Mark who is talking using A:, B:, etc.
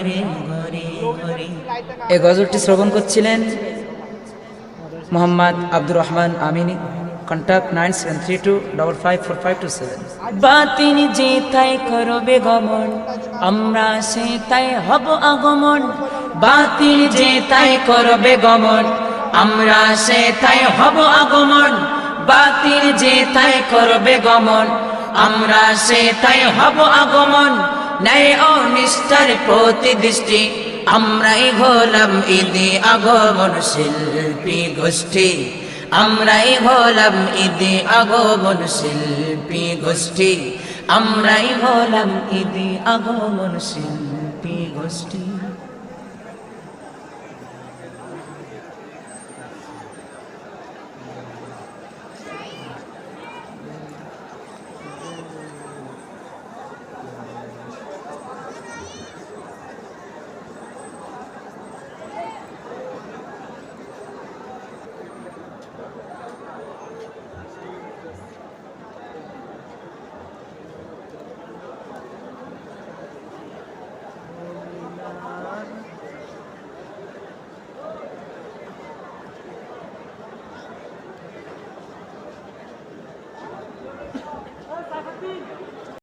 A: ঘরে ঘরে ঘরে। এই গজলটি শ্রবণ করছিলেন মোহাম্মদ আব্দুর রহমান আমিনী। কন্ট্যাক্ট 9732554527। বাতিল যে তাই করবে গমন, আমরা সে তাই হব আগমন। বাতিল যে তাই করবে গমন, আমরা সে তাই হব আগমন। বাতিল যে তাই করবে গমন, আমরা সে তাই হব আগমন। ন্যায় ও নিষ্ঠার প্রতি দৃষ্টি, আমরাই হলাম ঈদে আগমন শিল্পী গোষ্ঠী। আমরাই হলাম ঈদে আগমন শিল্পী গোষ্ঠী। আমরাই হলাম ঈদে আগমন শিল্পী গোষ্ঠী।